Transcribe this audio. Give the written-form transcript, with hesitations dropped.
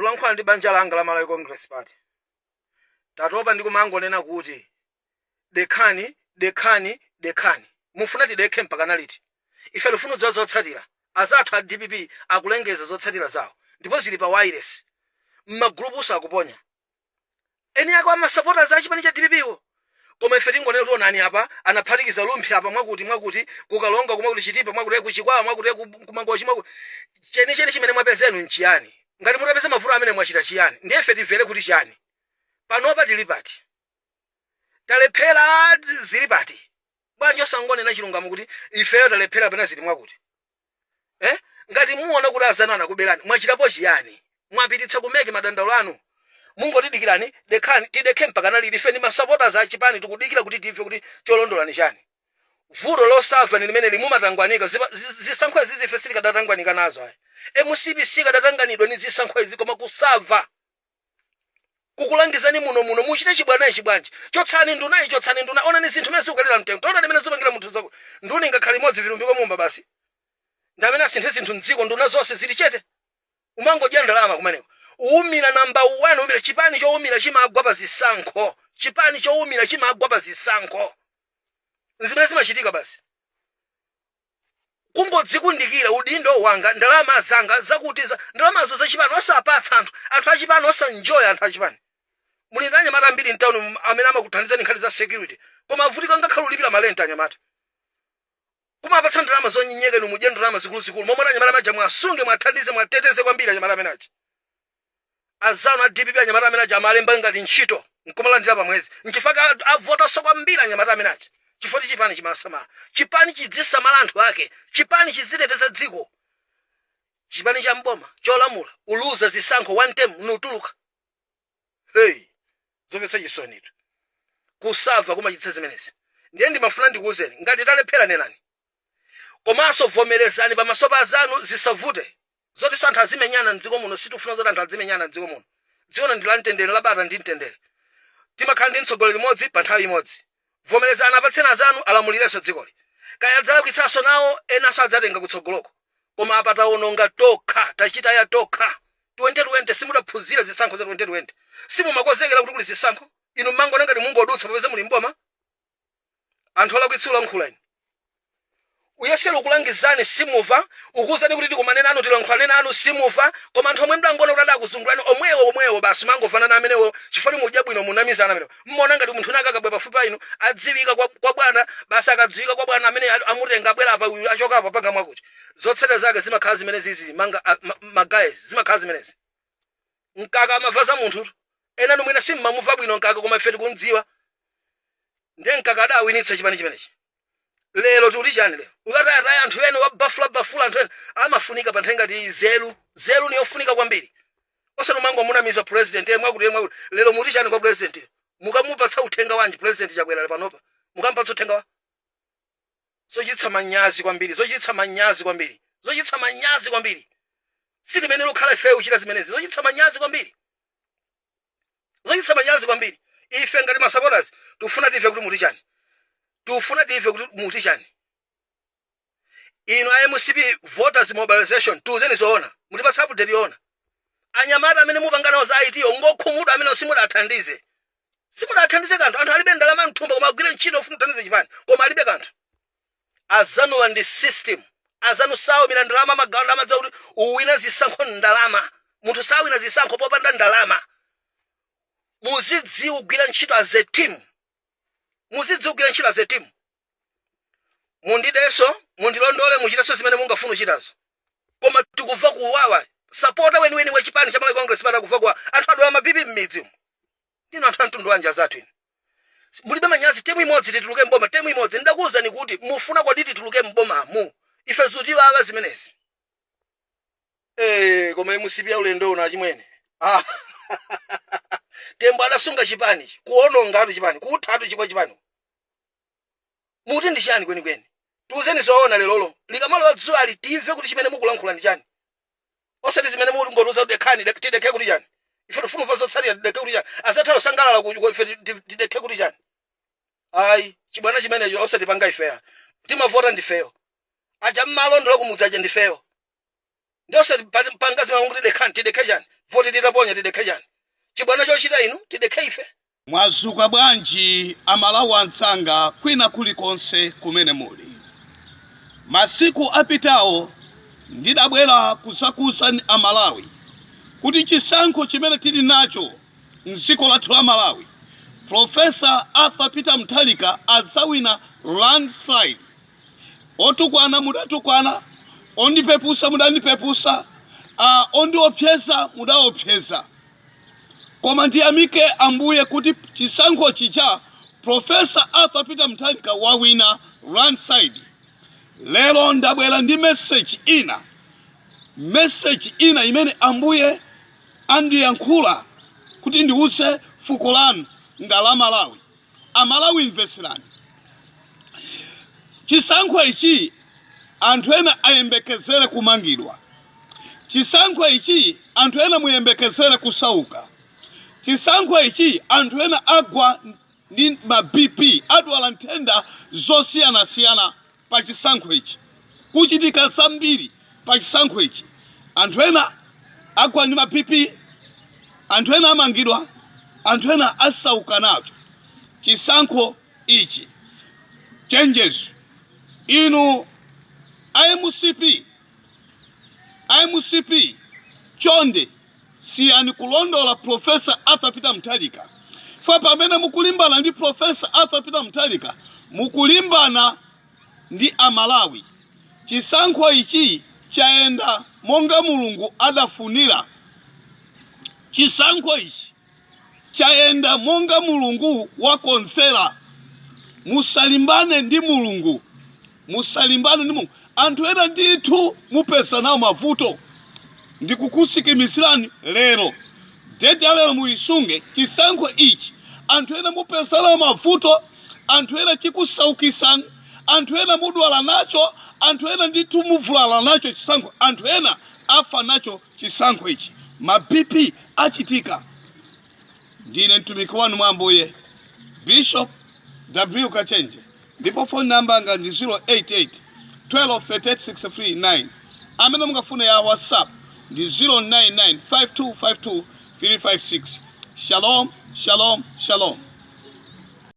ndikulankhula ndi banja langa la Malawi Congress Party. Tatopa ndikumangonena kuti dekhani. Mufuna tidekhe mpaka naliti. Ife lufunu zotsatira. Azathu a DPP akulengeza zotsatira zawo. Ndipo zili pa wireless. Magrupu sakuponya. Eni yako amasupporters a chipani cha DPP wo. Koma ife tingonena kuti onani apa anaphatikiza lumphi apa mwakuti kukalonga kumwakuti chitipa mwakuti kuchikwawa mwakuti kumangochi mwakuti cheni chimene mwapezenu nchiyani. Ngati mutapeza mavura amene mwachita chiyani. Ndiye ife timvere kuti chiyani. Panopa tili pati. Talephera zili pati. Bwanji osangonena chilungamo kuti ifeyo talephera pena zili mwakuti. Ngati muona kuti azanana kuberani mwachitapo chiyani. Mwapititsa kumeke madandaulo anu. Mungotidikirani tidekhe mpaka naliti ife ndi masupporters a chipani tikudikira kuti tife kuti cholondola ni chani. Vuto losava ni limene limumatangwanika zisankho izi ife silikadatanganika nazo ayi. MCP sikadatanganidwa ni zisankho izi koma kusava. Kukulangizani muno muchite chibwanji. Chotsani nduna ona ni zinthu mezi ukalira mtengo. Ona limene zupangira munthu zako. Nduni ngakhale imodzi vilumbiko mumba basi. Ndamene asinthe zinthu mdziko nduna zonse zili chete. Umangodya ndalama kumeneko. Umira number 1 umira chipani choumira chimagwa pa zisankho. Chipani choumira chimagwa pa zisankho. Zimene zimachitika basi. Kungodzikundikira udindo wanga ndalama zanga zakutiza ndalamazo za chipani osapatsa anthu a chipani osanjoya anthu a chipani. Mulindanya mara mbiri mtown amene amakuthandizani nkhani za security. Koma avutika ngakhala ulipira malenta anyamata. Kuma apatsa ndalama zonyinyeka ni mujendo ndalama zikulu. Momwe anyamata maja mwasunge mwathandize mwateteze kwambiri anyamata amene achi. Azano a DPP anyamata amene aja amalemba ngati ntchito. Nkomalandira pa mwezi. Nchifaka avota so kwambiri anyamata amene achi. Chifoti chipani chimasama. Chipani chidzisamala anthu ake. Chipani chiziteteza dziko. Chipani cha mboma cholamula uluza zisankho one term nutuluka. Zomvetsa chisoni. Kusava kumachitsa zimenezi. Ndiye ndimafuna ndikuwuzeni ngati talephera nenani. Komanso vomerezani pamaso pa azanu zisavute. Zoti anthu azimenyana mdziko muno sitifuna zoti anthu azimenyana mdziko muno. Dziko ndi la mtendere labata ndi mtendere. Timakhala ndi mtsogoleri mmodzi pa nthawi imodzi. Vomerezana apatsena azanu alamulireso dzikoli. Kaya adzala kuitsaso nawo ena sadzatenga kutsogoloko. Koma apata ononga tokha tachita ya tokha. 2020 simudaphunzira zisankho za 2020. Simumakozekera kuti kuli zisankho. Inu mango ngati mungodutsa popeza muli mboma. Anthu ola kuitsula nkhulani. Uyesero kulangizani simuva ukuzani kuti tikumanena anu tilankhulana anu simuva koma anthu omwe mdangona kuti adakuzungulani omwewo basi mangofana na amenewo chifukwa mudya bwino munamizana amenewo mmona ngati munthu nakakabwe pafupi inu adziwika kwa bwana basi akadziwika kwa bwana amene amutenga abwera apa uyu achoka apa panga mwakuti zotsata zake zimakhala zimene zizi magazi zimakhala zimenezi nkaka amavaza munthu ena numwina simmamuva bwino nkaka koma ife tikundziwa ndiye nkaka adawinitsa chipani chimenechi. Lelo tuli chani lero. Ukataya anthu ene wabafula anthu ene amafunika pa nthenga ndi zelu ni yofunika kwambiri. Osano mango munamiza president mwakuti lero muti chani kwa president. Mukamupatsa uthenga wanji president chakwera panopa. Mukampatsa uthenga wa. Zochitsa manyazi kwambiri. Sili mene lokhala ife uchita zimenezi. Zochitsa manyazi kwambiri. Ife ngati masupporters tufuna tive kuti muti chani. Tufuna tive kuti muti chani. Ino MCP voters mobilization tuzeni zoona. Mutipatsa update yona. Anyamata amene mupangana za IT ngokhumuda amene simudathandize. Simudathandize kanthu anthu alibe ndalama mthumba koma agwire ntchito ufuna kuthandiza chipani. Koma alibe kanthu. Azanu wa ndi system. Azanu sawo mina ndalama magawo amadza kuti uwina zisankho ndalama. Munthu sawina zisankho popanda ndalama. Muzidziwa kugwira ntchito as a team. Mundideso, mundilondole muchiteso zimene mungafuna uchitazo. Koma tikuva kuwawa. Supporter weni wa chipani cha Malawi Congress Party kuva kwa anthu adwala mabibi mmidzi. Ndino anthu antundu wanja zathu ine. Mulibe manyazi temu imodzi tituluke mboma temu imodzi ndakuza ni kuti mufuna kwa tituluke mboma mu. Ife zutiwa aba zimenezi. Koma MCP ya ulendo una chimwene. Tembo adasunga chipani, kuononga atu chipani, kuthatu chipani. Muti ndi chani kweni. Tuzeni zoona lelolo. Likamalo wadzuwa ali tive kuti chimene mukulankhula ndi chani. Osati zimene muti ngoruza dekhani tidekhe kuti chani. Ife tufuna vazo tsali tidekhe kuti chani. Asathalo sangalala ku ife tidekhe kuti chani. Ai, chibwana chimene osati panga ifeya. Timavota ndifeyo. Aja mmalo ndolo kumudzaja ndifeyo. Ndi osati panga zimene muti dekhani tidekhe chani. voti titaponya tidekhe chani chibwana chochita inu tidekhe ife. Mwazuka bwanji amalawi ansanga kwina kulikonse kumene muli. Masiku apitawo ndidabwera kusakusa amalawi kuti chisankho chimene tili nacho m'dziko lathu la Malawi, Profesa Arthur Peter Mutharika azawina landslide. Otukwana mudatukwana, ondipepusa mudandipepusa, ondiopseza mudaopseza. Koma ndiyamike Ambuye kuti chisankho chicha Profesa Arthur Peter Mutharika wawina landslide. Lero ndabwera ndi message ina imene Ambuye andiyankhula kuti ndiwuse fuko lanu ngala Malawi. Amalawi imveserani. Chisankho ichi anthu ena ayembekezere kumangidwa. Chisankho ichi anthu ena muyembekezere kusauka. Chisankho ichi anthu ena agwa ndi ma BP adwala nthenda zosiyana-siyana pa chisankho ichi. Kuchitika zambiri pa chisankho ichi. Anthu ena agwa ndi ma BP, anthu ena amangidwa, anthu ena asauka nacho. Chisankho ichi changes. Inu IMCP chonde siyani kulondola Profesa Arthur Peter Mutharika. Fa pamene mukulimbana ndi Profesa Arthur Peter Mutharika mukulimbana ndi Amalawi. Chisankho ichi chaenda monga Mulungu adafunira. Chisankho ichi chaenda monga Mulungu wakonsera. Musalimbane ndi Mulungu. Anthu ena ndithu mupesa nawo mavuto. Ndikukusikimisirani lero. Dete lero muisunge chisankho ichi. Anthu ena mupesa nawo mavuto, anthu ena chikusaukisani, anthu ena mudwala nacho, anthu ena ndithu muvulala nacho chisankho, anthu ena afa nacho chisankho ichi. Mabipi achitika. Ndine mtumiki wanu mwa Ambuye Bishop W. Kachenje. Ndipo phone number anga ndi 088 12 38 63 9. Amene mungafune ya WhatsApp ndi 099 5252 356. Shalom, shalom, shalom.